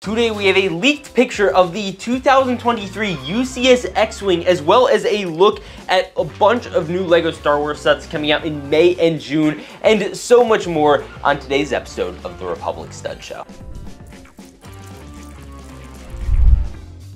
Today we have a leaked picture of the 2023 UCS X-Wing, as well as a look at a bunch of new LEGO Star Wars sets coming out in May and June, and so much more on today's episode of the Republic Stud Show.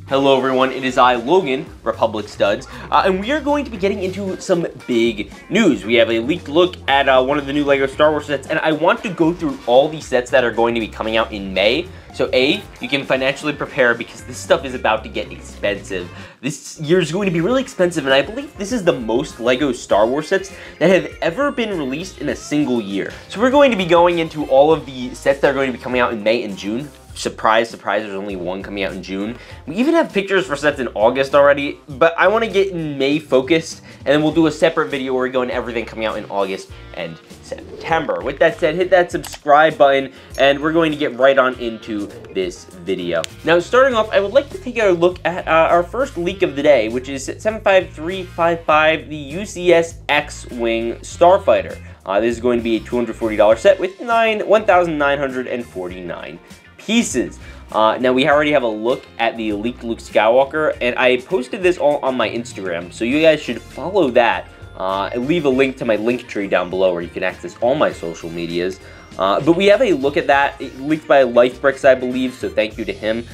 Hello everyone, it is I, Logan, Republic Studs, and we are going to be getting into some big news. We have a leaked look at one of the new LEGO Star Wars sets, and I want to go through all the sets that are going to be coming out in May. So A, you can financially prepare because this stuff is about to get expensive. This year is going to be really expensive, and I believe this is the most LEGO Star Wars sets that have ever been released in a single year. So we're going to be going into all of the sets that are going to be coming out in May and June. Surprise, surprise, there's only one coming out in June. We even have pictures for sets in August already, but I want to get in May focused, and then we'll do a separate video where we go into everything coming out in August and September. With that said, hit that subscribe button, and we're going to get right on into this video. Now, starting off, I would like to take a look at our first leak of the day, which is 75355, the UCS X-Wing Starfighter. This is going to be a $240 set with 1,949 pieces. Now we already have a look at the leaked Luke Skywalker, and I posted this all on my Instagram, so you guys should follow that. And leave a link to my link tree down below where you can access all my social medias. But we have a look at that. It leaked by LifeBricks, I believe, so thank you to him.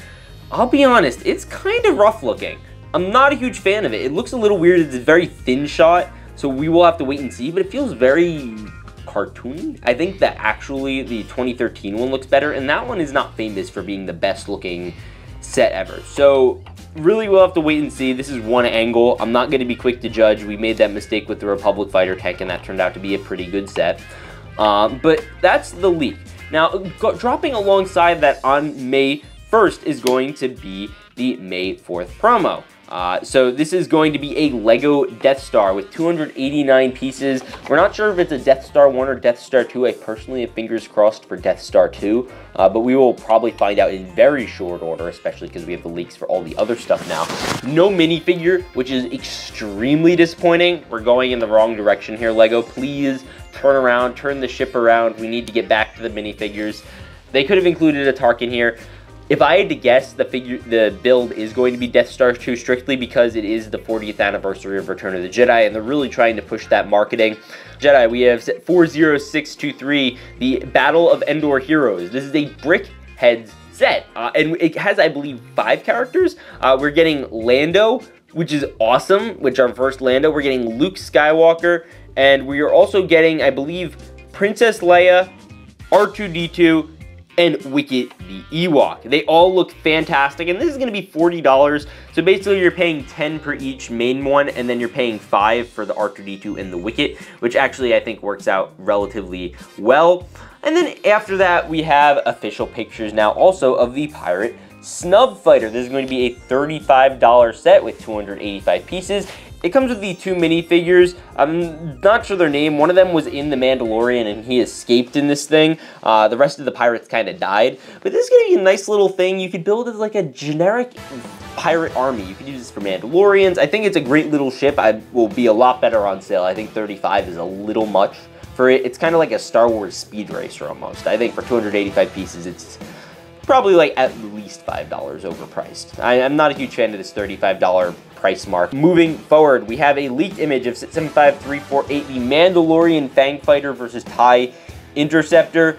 I'll be honest, it's kind of rough looking. I'm not a huge fan of it. It looks a little weird. It's a very thin shot, so we will have to wait and see, but it feels very cartoony. I think that actually the 2013 one looks better, and that one is not famous for being the best looking set ever. So really we'll have to wait and see. This is one angle. I'm not going to be quick to judge. We made that mistake with the Republic Fighter tank, and that turned out to be a pretty good set. But that's the leak. Now, dropping alongside that on May 1st is going to be the May 4th promo. So this is going to be a LEGO Death Star with 289 pieces. We're not sure if it's a Death Star 1 or Death Star 2. I personally have fingers crossed for Death Star 2, but we will probably find out in very short order, especially because we have the leaks for all the other stuff now. No minifigure, which is extremely disappointing. We're going in the wrong direction here, LEGO. Please turn around, turn the ship around. We need to get back to the minifigures. They could have included a Tarkin here. If I had to guess, the build is going to be Death Star 2 strictly because it is the 40th anniversary of Return of the Jedi, and they're really trying to push that marketing. Jedi, we have set 40623, the Battle of Endor Heroes. This is a BrickHeadz set, and it has, I believe, 5 characters. We're getting Lando, which is awesome, which our first Lando. We're getting Luke Skywalker, and we are also getting, I believe, Princess Leia, R2-D2, and Wicket the Ewok. They all look fantastic, and this is going to be $40. So basically you're paying 10 per each main one, and then you're paying 5 for the R2-D2 and the Wicket, which actually I think works out relatively well. And then after that we have official pictures now also of the Pirate Snub Fighter. This is going to be a $35 set with 285 pieces. It comes with the 2 minifigures. I'm not sure their name. One of them was in The Mandalorian, and he escaped in this thing. The rest of the pirates kind of died. But this is going to be a nice little thing. You could build it as like a generic pirate army. You could use this for Mandalorians. I think it's a great little ship. I will be a lot better on sale. I think 35 is a little much for it. It's kind of like a Star Wars speed racer almost. I think for 285 pieces, it's probably like at least $5 overpriced. I'm not a huge fan of this $35 price mark. Moving forward, we have a leaked image of 75348, the Mandalorian Fang Fighter versus TIE Interceptor,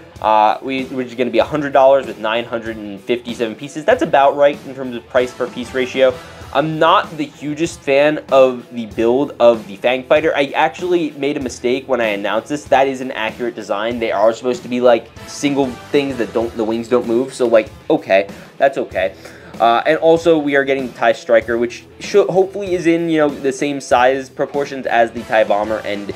which is going to be $100 with 957 pieces. That's about right in terms of price per piece ratio. I'm not the hugest fan of the build of the Fang Fighter. I actually made a mistake when I announced this. That is an accurate design. They are supposed to be like single things that the wings don't move. So like, okay, that's okay. And also we are getting the TIE Striker, which hopefully is in, the same size proportions as the TIE Bomber and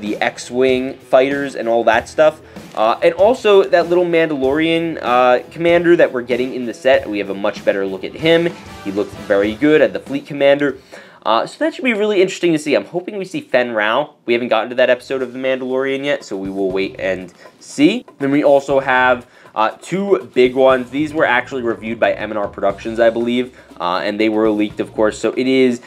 the X-Wing fighters and all that stuff. And also that little Mandalorian commander that we're getting in the set. We have a much better look at him. He looks very good at the Fleet Commander. So that should be really interesting to see. I'm hoping we see Fen Rao. We haven't gotten to that episode of The Mandalorian yet, so we will wait and see. Then we also have 2 big ones. These were actually reviewed by M&R Productions, I believe, and they were leaked, of course. So it is,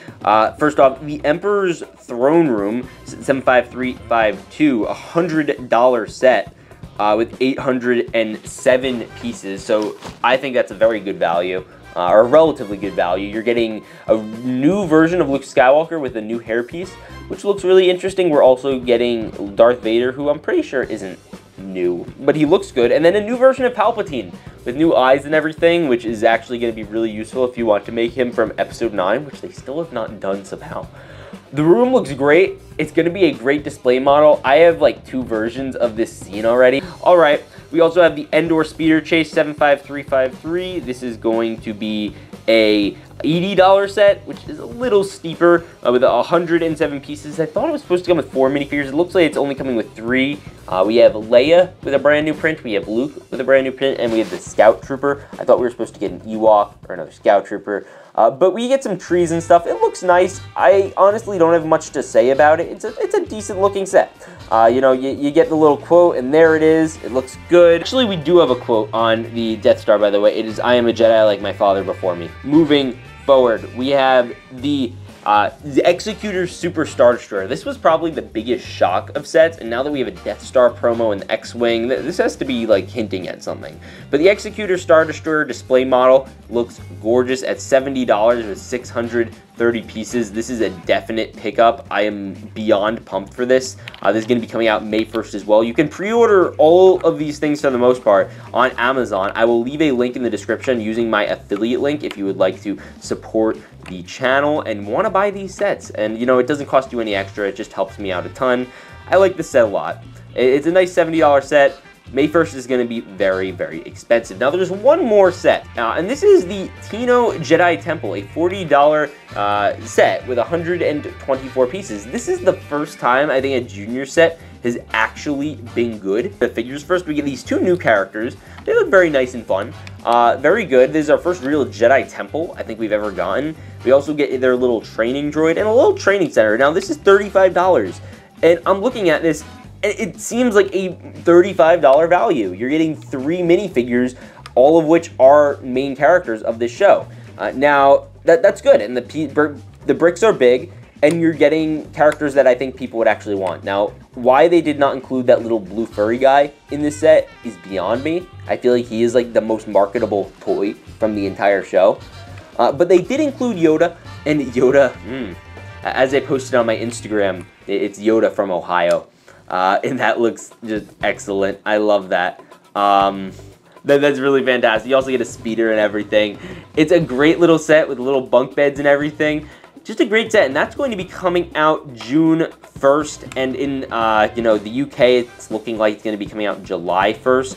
first off, the Emperor's Throne Room, 75352, $100 set. with 807 pieces. So I think that's a very good value. Or a relatively good value. You're getting a new version of Luke Skywalker with a new hairpiece, which looks really interesting. We're also getting Darth Vader, who I'm pretty sure isn't new, but he looks good. And then a new version of Palpatine with new eyes and everything, which is actually going to be really useful if you want to make him from Episode 9, which they still have not done somehow. The room looks great. It's going to be a great display model. I have like 2 versions of this scene already. All right, we also have the Endor Speeder Chase 75353. This is going to be a $80 set, which is a little steeper, with 107 pieces. I thought it was supposed to come with 4 minifigures. It looks like it's only coming with 3. We have Leia with a brand new print, we have Luke with a brand new print, and we have the Scout Trooper. I thought we were supposed to get an Ewok or another Scout Trooper, but we get some trees and stuff. It looks nice. I honestly don't have much to say about it. It's a decent looking set. You know, you get the little quote, and there it is. It looks good. Actually, we do have a quote on the Death Star, by the way. It is, "I am a Jedi like my father before me." Moving forward, we have the Executor Super Star Destroyer. This was probably the biggest shock of sets, and now that we have a Death Star promo and the X-Wing, this has to be like hinting at something. But the Executor Star Destroyer display model looks gorgeous at $70 with 630 pieces. This is a definite pickup. I am beyond pumped for this. This is going to be coming out May 1st as well. You can pre-order all of these things for the most part on Amazon. I will leave a link in the description using my affiliate link if you would like to support the channel and want to buy these sets. And you know, it doesn't cost you any extra. It just helps me out a ton. I like this set a lot. It's a nice $70 set. May 1st is going to be very, very expensive. Now, there's one more set, and this is the Tino Jedi Temple, a $40 set with 124 pieces. This is the first time I think a junior set has actually been good. The figures first, we get these 2 new characters. They look very nice and fun. Very good. This is our first real Jedi Temple I think we've ever gotten. We also get their little training droid and a little training center. Now, this is $35, and I'm looking at this, it seems like a $35 value. You're getting 3 minifigures, all of which are main characters of this show. Now, that's good, and the bricks are big, and you're getting characters that I think people would actually want. Now, why they did not include that little blue furry guy in this set is beyond me. I feel like he is like the most marketable toy from the entire show. But they did include Yoda, and Yoda, as I posted on my Instagram, it's Yoda from Ohio. And that looks just excellent. I love that. That's really fantastic. You also get a speeder and everything. It's a great little set with little bunk beds and everything. Just a great set, and that's going to be coming out June 1st, and in you know, the UK, it's looking like it's going to be coming out July 1st.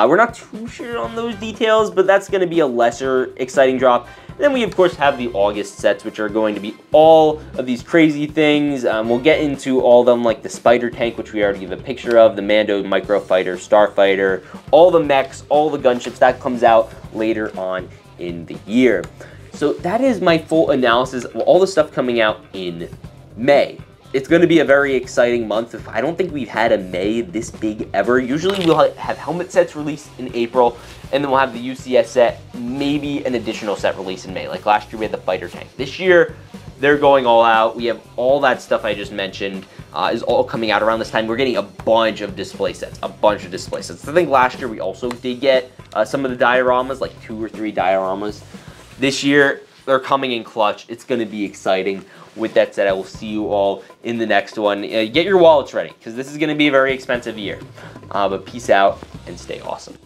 We're not too sure on those details, but that's going to be a lesser exciting drop. And then we, of course, have the August sets, which are going to be all of these crazy things. We'll get into all of them, like the Spider Tank, which we already have a picture of, the Mando Microfighter, Starfighter, all the mechs, all the gunships. That comes out later on in the year. So that is my full analysis of all the stuff coming out in May. It's going to be a very exciting month. I don't think we've had a May this big ever. Usually we'll have helmet sets released in April, and then we'll have the UCS set, maybe an additional set released in May. Like last year we had the Fighter Tank. This year, they're going all out. We have all that stuff I just mentioned is all coming out around this time. We're getting a bunch of display sets, I think last year we also did get some of the dioramas, like 2 or 3 dioramas. This year, they're coming in clutch. It's going to be exciting. With that said, I will see you all in the next one. Get your wallets ready, because this is going to be a very expensive year. But peace out and stay awesome.